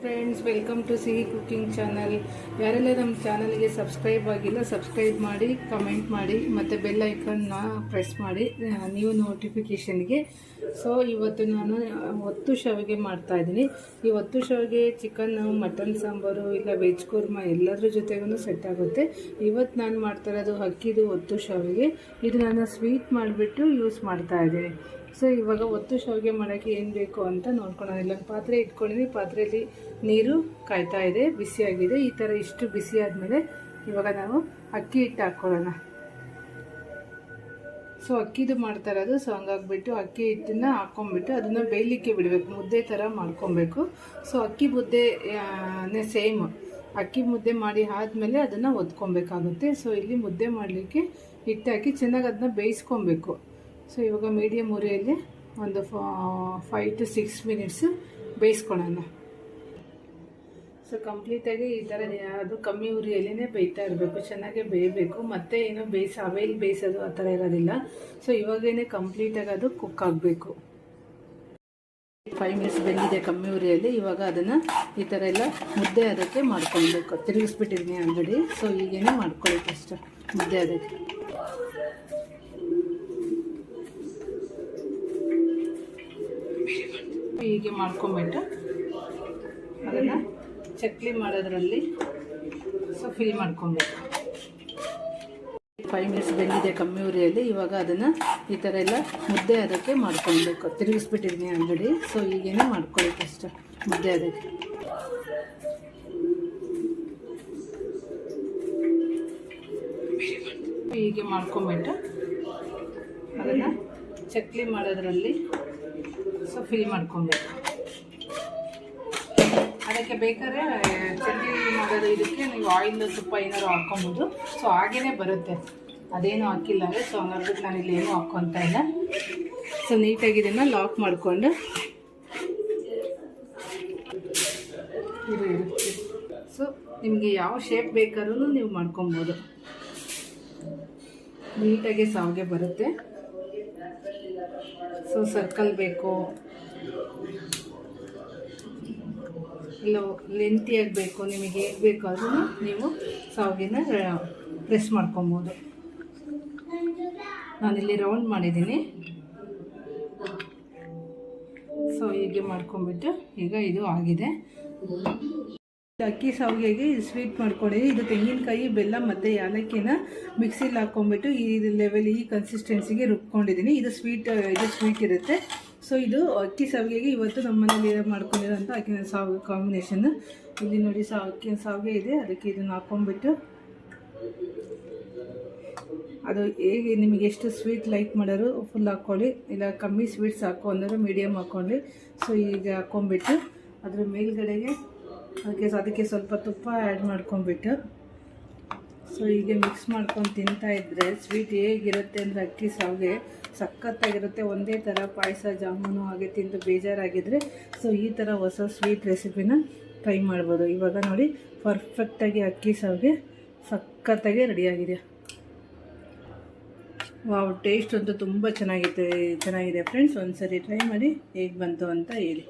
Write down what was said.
Friends, welcome to ಸಿಹಿ cooking channel. ಯಾರೆಲ್ಲ ನಮ್ಮ ಚಾನಲ್ಗೆ ಸಬ್ಸ್ಕ್ರೈಬ್ ಆಗಿಲ್ಲ ಸಬ್ಸ್ಕ್ರೈಬ್ ಮಾಡಿ, ಕಮೆಂಟ್ ಮಾಡಿ ಮತ್ತು ಬೆಲ್ ಐಕನ್ನ ಪ್ರೆಸ್ ಮಾಡಿ ನೀವು ನೋಟಿಫಿಕೇಷನ್ಗೆ. ಸೊ ಇವತ್ತು ನಾನು ಒತ್ತು ಶಾವಿಗೆ ಮಾಡ್ತಾಯಿದ್ದೀನಿ. ಈ ಒತ್ತು ಶಾವಿಗೆ ಚಿಕನ್, ಮಟನ್ ಸಾಂಬಾರು ಇಲ್ಲ ವೆಜ್ ಕುರ್ಮಾ ಎಲ್ಲದ್ರ ಜೊತೆಗೂ ಸೆಟ್ ಆಗುತ್ತೆ. ಇವತ್ತು ನಾನು ಮಾಡ್ತಾ ಇರೋದು ಅಕ್ಕಿದು ಒತ್ತು ಶಾವಿಗೆ. ಇದು ನಾನು ಸ್ವೀಟ್ ಮಾಡಿಬಿಟ್ಟು ಯೂಸ್ ಮಾಡ್ತಾಯಿದ್ದೀನಿ. ಸೊ ಇವಾಗ ಒತ್ತು ಶಾವಿಗೆ ಮಾಡೋಕ್ಕೆ ಏನು ಬೇಕು ಅಂತ ನೋಡ್ಕೊಳ್ಳೋಣ. ಇಲ್ಲೊಂದು ಪಾತ್ರೆ ಇಟ್ಕೊಂಡಿದ್ದೀನಿ. ಪಾತ್ರೆಯಲ್ಲಿ ನೀರು ಕಾಯ್ತಾ ಇದೆ, ಬಿಸಿಯಾಗಿದೆ. ಈ ಥರ ಇಷ್ಟು ಬಿಸಿ ಆದಮೇಲೆ ಇವಾಗ ನಾವು ಅಕ್ಕಿ ಹಿಟ್ಟು ಹಾಕ್ಕೊಳ್ಳೋಣ. ಸೊ ಅಕ್ಕಿದು ಮಾಡ್ತಾ ಇರೋದು. ಸೊ ಹಂಗಾಗ್ಬಿಟ್ಟು ಅಕ್ಕಿ ಹಿಟ್ಟನ್ನು ಹಾಕ್ಕೊಂಬಿಟ್ಟು ಅದನ್ನು ಬೇಯಲಿಕ್ಕೆ ಬಿಡಬೇಕು, ಮುದ್ದೆ ಥರ ಮಾಡ್ಕೊಬೇಕು. ಸೊ ಅಕ್ಕಿ ಮುದ್ದೆ ಸೇಮ್ ಅಕ್ಕಿ ಮುದ್ದೆ ಮಾಡಿ ಆದಮೇಲೆ ಅದನ್ನು ಒತ್ಕೊಬೇಕಾಗುತ್ತೆ. ಸೊ ಇಲ್ಲಿ ಮುದ್ದೆ ಮಾಡಲಿಕ್ಕೆ ಹಿಟ್ಟು ಹಾಕಿ ಚೆನ್ನಾಗಿ ಅದನ್ನ ಬೇಯಿಸ್ಕೊಬೇಕು. ಸೊ ಇವಾಗ ಮೀಡಿಯಮ್ ಉರಿಯಲ್ಲಿ ಒಂದು 5 to 6 ಮಿನಿಟ್ಸ್ ಬೇಯಿಸ್ಕೊಳ್ಳೋಣ. ಸೊ ಕಂಪ್ಲೀಟಾಗಿ ಈ ಥರ ಅದು ಕಮ್ಮಿ ಉರಿಯಲ್ಲೇ ಬೇಯ್ತಾ ಇರಬೇಕು, ಚೆನ್ನಾಗೇ ಬೇಯಬೇಕು. ಮತ್ತೆ ಏನೋ ಅವೇಲಿ ಬೇಯಿಸೋದು ಆ ಥರ ಇರೋದಿಲ್ಲ. ಸೊ ಇವಾಗೇನೆ ಕಂಪ್ಲೀಟಾಗಿ ಅದು ಕುಕ್ ಆಗಬೇಕು. 5 ಮಿನಿಟ್ಸ್ ಬೆಂದಿದೆ ಕಮ್ಮಿ ಉರಿಯಲ್ಲಿ. ಇವಾಗ ಅದನ್ನು ಈ ಥರ ಎಲ್ಲ ಮುದ್ದೆ ಅದಕ್ಕೆ ಮಾಡ್ಕೊಳ್ಬೇಕು. ತಿರುಗಿಸ್ಬಿಟ್ಟಿದ್ದೀನಿ ಆಲ್ರೆಡಿ. ಸೊ ಈಗೇನೆ ಮಾಡ್ಕೊಳ್ಳಿ ಅಷ್ಟು ಮುದ್ದೆ ಅದಕ್ಕೆ. ಹೀಗೆ ಮಾಡ್ಕೊಂಬಿಟ್ಟು ಅದನ್ನು ಚಕ್ಲಿ ಮಾಡೋದ್ರಲ್ಲಿ ಸೊ ಫಿಲ್ ಮಾಡ್ಕೊಬೇಕು. 5 ಮಿನಿಟ್ಸ್ ಬೆಂದಿದೆ ಕಮ್ಮಿ ಉರಿಯಲ್ಲಿ. ಇವಾಗ ಅದನ್ನು ಈ ಥರ ಎಲ್ಲ ಮುದ್ದೆ ಅದಕ್ಕೆ ಮಾಡ್ಕೊಳ್ಬೇಕು. ತಿರುಗಿಸ್ಬಿಟ್ಟಿದ್ದೀನಿ ಆಲ್ರೆಡಿ. ಸೊ ಈಗೇನೆ ಮಾಡ್ಕೊಳ್ಳಿ ಅಷ್ಟು ಮುದ್ದೆ ಅದಕ್ಕೆ. ಹೀಗೆ ಮಾಡ್ಕೊಂಬಿಟ್ಟು ಅದನ್ನು ಚಕ್ಲಿ ಮಾಡೋದ್ರಲ್ಲಿ ಸೊ ಫಿಲ್ ಮಾಡ್ಕೊಬೇಕು. ಅದಕ್ಕೆ ಬೇಕಾದ್ರೆ ಚಟ್ನಿ ಮಾಡೋದು ಇದಕ್ಕೆ ನೀವು ಆಯಿಲ್ ತುಪ್ಪ ಏನಾದ್ರು ಹಾಕ್ಕೊಬೋದು. ಸೊ ಹಾಗೇ ಬರುತ್ತೆ, ಅದೇನು ಹಾಕಿಲ್ಲ ಅಂದರೆ. ಸೊ ಹಂಗಾಗ್ಬಿಟ್ಟು ನಾನು ಇಲ್ಲಿ ಏನೂ ಹಾಕ್ಕೊತಾ ಇಲ್ಲ. ಸೊ ನೀಟಾಗಿ ಇದನ್ನು ಲಾಕ್ ಮಾಡಿಕೊಂಡು ಇದು ಇರುತ್ತೆ. ಸೊ ನಿಮಗೆ ಯಾವ ಶೇಪ್ ಬೇಕಾದ್ರೂ ನೀವು ಮಾಡ್ಕೊಬೋದು. ನೀಟಾಗಿ ಶಾವಿಗೆ ಬರುತ್ತೆ. ಸೊ ಸರ್ಕಲ್ ಬೇಕು, ಇಲ್ಲ ಲೆಂತಿಯಾಗಿ ಬೇಕು, ನಿಮಗೆ ಹೇಗೆ ಬೇಕು ಅದನ್ನು ನೀವು ಶಾವಿಗೆನ ಪ್ರೆಸ್ ಮಾಡ್ಕೊಬೋದು. ನಾನಿಲ್ಲಿ ರೌಂಡ್ ಮಾಡಿದ್ದೀನಿ. ಸೊ ಹೀಗೆ ಮಾಡ್ಕೊಂಬಿಟ್ಟು ಈಗ ಇದು ಆಗಿದೆ. ಅಕ್ಕಿ ಶಾವಿಗೆಗೆ ಇದು ಸ್ವೀಟ್ ಮಾಡ್ಕೊಂಡಿದ್ದೀನಿ. ಇದು ತೆಂಗಿನಕಾಯಿ, ಬೆಲ್ಲ ಮತ್ತು ಏಲಕ್ಕಿನ ಮಿಕ್ಸಿಲಿ ಹಾಕ್ಕೊಂಬಿಟ್ಟು ಈ ಲೆವೆಲ್ ಈ ಕನ್ಸಿಸ್ಟೆನ್ಸಿಗೆ ರುಬ್ಕೊಂಡಿದ್ದೀನಿ. ಇದು ಸ್ವೀಟ್ ಇರುತ್ತೆ. ಸೊ ಇದು ಅಕ್ಕಿ ಶಾವಿಗೆಗೆ ಇವತ್ತು ನಮ್ಮ ಮನೇಲಿ ಮಾಡ್ಕೊಂಡಿರೋಂಥ ಅಕ್ಕಿ ಶಾವಿಗೆ ಕಾಂಬಿನೇಷನ್. ಇಲ್ಲಿ ನೋಡಿ ಅಕ್ಕಿ ಶಾವಿಗೆ ಇದೆ, ಅದಕ್ಕೆ ಇದನ್ನು ಹಾಕ್ಕೊಂಬಿಟ್ಟು ಅದು ಹೇಗೆ ನಿಮಗೆ ಎಷ್ಟು ಸ್ವೀಟ್ ಲೈಕ್ ಮಾಡೋರು ಫುಲ್ ಹಾಕ್ಕೊಳ್ಳಿ, ಇಲ್ಲ ಕಮ್ಮಿ ಸ್ವೀಟ್ಸ್ ಹಾಕೋ ಅಂದರು ಮೀಡಿಯಮ್ ಹಾಕ್ಕೊಳ್ಳಿ. ಸೊ ಈಗ ಹಾಕ್ಕೊಂಬಿಟ್ಟು ಅದ್ರ ಮೇಲ್ಗಡೆಗೆ ಅದಕ್ಕೆ ಸ್ವಲ್ಪ ತುಪ್ಪ ಆ್ಯಡ್ ಮಾಡ್ಕೊಂಬಿಟ್ಟು ಸೊ ಹೀಗೆ ಮಿಕ್ಸ್ ಮಾಡ್ಕೊಂಡು ತಿಂತಾಯಿದ್ರೆ ಸ್ವೀಟ್ ಹೇಗಿರುತ್ತೆ ಅಂದರೆ ಅಕ್ಕಿ ಶಾವಿಗೆ ಸಖತ್ತಾಗಿರುತ್ತೆ. ಒಂದೇ ಥರ ಪಾಯಸ, ಜಾಮೂನು ಹಾಗೆ ತಿಂದು ಬೇಜಾರಾಗಿದ್ದರೆ ಸೊ ಈ ಥರ ಹೊಸ ಸ್ವೀಟ್ ರೆಸಿಪಿನ ಟ್ರೈ ಮಾಡ್ಬೋದು. ಇವಾಗ ನೋಡಿ ಪರ್ಫೆಕ್ಟಾಗಿ ಅಕ್ಕಿ ಶಾವಿಗೆ ಸಖತ್ತಾಗಿ ರೆಡಿಯಾಗಿದೆ. ವಾವ್, ಟೇಸ್ಟ್ ಅಂತೂ ತುಂಬ ಚೆನ್ನಾಗಿದೆ ಫ್ರೆಂಡ್ಸ್. ಒಂದು ಸರಿ ಟ್ರೈ ಮಾಡಿ ಹೇಗೆ ಬಂತು ಅಂತ ಹೇಳಿ.